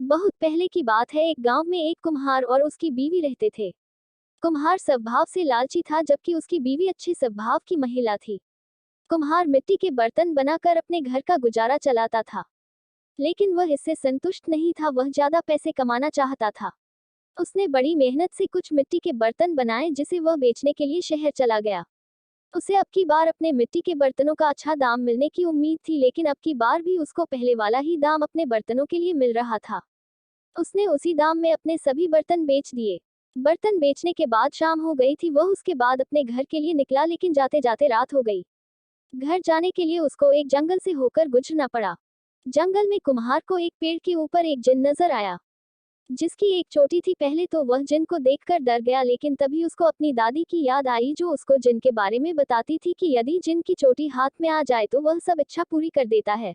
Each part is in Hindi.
बहुत पहले की बात है, एक गांव में एक कुम्हार और उसकी बीवी रहते थे। कुम्हार स्वभाव से लालची था, जबकि उसकी बीवी अच्छे स्वभाव की महिला थी। कुम्हार मिट्टी के बर्तन बनाकर अपने घर का गुजारा चलाता था, लेकिन वह इससे संतुष्ट नहीं था, वह ज्यादा पैसे कमाना चाहता था। उसने बड़ी मेहनत से कुछ मिट्टी के बर्तन बनाए, जिसे वह बेचने के लिए शहर चला गया। उसे अब की बार अपने मिट्टी के बर्तनों का अच्छा दाम मिलने की उम्मीद थी, लेकिन अब की बार भी उसको पहले वाला ही दाम अपने बर्तनों के लिए मिल रहा था। उसने उसी दाम में अपने सभी बर्तन बेच दिए। बर्तन बेचने के बाद शाम हो गई थी। वह उसके बाद अपने घर के लिए निकला, लेकिन जाते जाते रात हो गई। घर जाने के लिए उसको एक जंगल से होकर गुजरना पड़ा। जंगल में कुम्हार को एक पेड़ के ऊपर एक जिन नजर आया, जिसकी एक चोटी थी। पहले तो वह जिन को देखकर डर गया, लेकिन तभी उसको अपनी दादी की याद आई, जो उसको जिन के बारे में बताती थी कि यदि जिन की चोटी हाथ में आ जाए तो वह सब इच्छा पूरी कर देता है।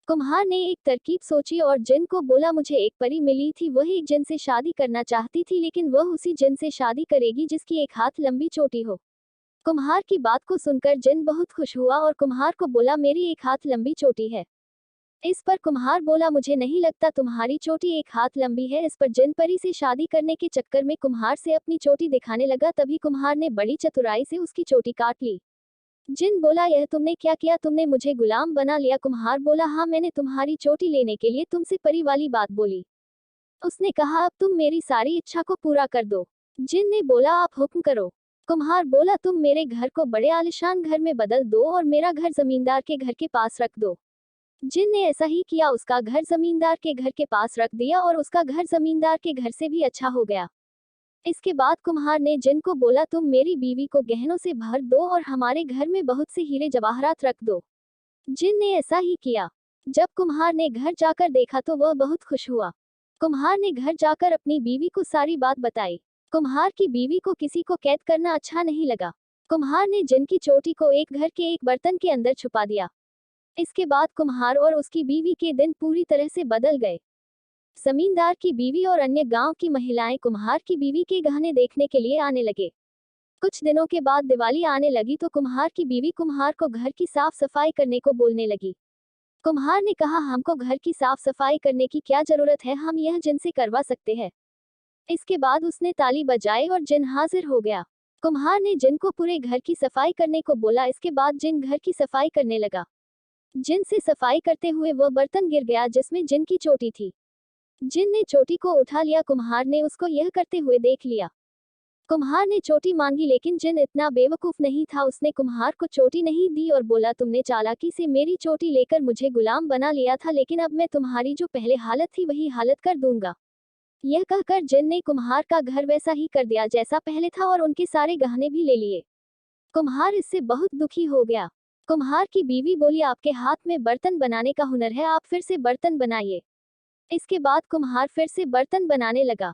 कुम्हार ने एक तरकीब सोची और जिन को बोला, मुझे एक परी मिली थी, वह एक जिन से शादी करना चाहती थी, लेकिन वह उसी जिन से शादी करेगी जिसकी एक हाथ लंबी चोटी हो। कुम्हार की बात को सुनकर जिन बहुत खुश हुआ और कुम्हार को बोला, मेरी एक हाथ लंबी चोटी है। इस पर कुम्हार बोला, मुझे नहीं लगता तुम्हारी चोटी एक हाथ लंबी है। इस पर जिन परी से शादी करने के चक्कर में कुम्हार से अपनी चोटी दिखाने लगा। तभी कुम्हार ने बड़ी चतुराई से उसकी चोटी काट ली। जिन बोला, यह तुमने क्या किया? तुमने मुझे गुलाम बना लिया। कुम्हार बोला, हाँ, मैंने तुम्हारी चोटी लेने के लिए तुमसे परी वाली बात बोली। उसने कहा, अब तुम मेरी सारी इच्छा को पूरा कर दो। जिन ने बोला, आप हुक्म करो। कुम्हार बोला, तुम मेरे घर को बड़े आलीशान घर में बदल दो और मेरा घर जमींदार के घर के पास रख दो। जिन ने ऐसा ही किया, उसका घर जमींदार के घर के पास रख दिया और उसका घर जमींदार के घर से भी अच्छा हो गया। इसके बाद कुम्हार ने जिन को बोला, तुम मेरी बीवी को गहनों से भर दो और हमारे घर में बहुत से हीरे जवाहरात रख दो। जिन ने ऐसा ही किया। जब कुम्हार ने घर जाकर देखा तो वह बहुत खुश हुआ। कुम्हार ने घर जाकर अपनी बीवी को सारी बात बताई। कुम्हार की बीवी को किसी को कैद करना अच्छा नहीं लगा। कुम्हार ने जिन की चोटी को एक घर के एक बर्तन के अंदर छुपा दिया। इसके बाद कुम्हार और उसकी बीवी के दिन पूरी तरह से बदल गए। जमींदार की बीवी और अन्य गांव की महिलाएं कुम्हार की बीवी के गहने देखने के लिए आने लगे। कुछ दिनों के बाद दिवाली आने लगी तो कुम्हार की बीवी कुम्हार को घर की साफ सफाई करने को बोलने लगी। कुम्हार ने कहा, हमको घर की साफ सफाई करने की क्या जरूरत है, हम यह जिन से करवा सकते हैं। इसके बाद उसने ताली बजाई और जिन हाजिर हो गया। कुम्हार ने जिन को पूरे घर की सफाई करने को बोला। इसके बाद जिन घर की सफाई करने लगा। जिन से सफाई करते हुए वह बर्तन गिर गया जिसमें जिन की चोटी थी। जिन ने चोटी को उठा लिया। कुम्हार ने उसको यह करते हुए देख लिया। कुम्हार ने चोटी मांगी, लेकिन जिन इतना बेवकूफ नहीं था, उसने कुम्हार को चोटी नहीं दी और बोला, तुमने चालाकी से मेरी चोटी लेकर मुझे गुलाम बना लिया था, लेकिन अब मैं तुम्हारी जो पहले हालत थी वही हालत कर दूंगा। यह कहकर जिन ने कुम्हार का घर वैसा ही कर दिया जैसा पहले था और उनके सारे गहने भी ले लिए। कुम्हार इससे बहुत दुखी हो गया। कुम्हार की बीवी बोली, आपके हाथ में बर्तन बनाने का हुनर है, आप फिर से बर्तन बनाइए। इसके बाद कुम्हार फिर से बर्तन बनाने लगा।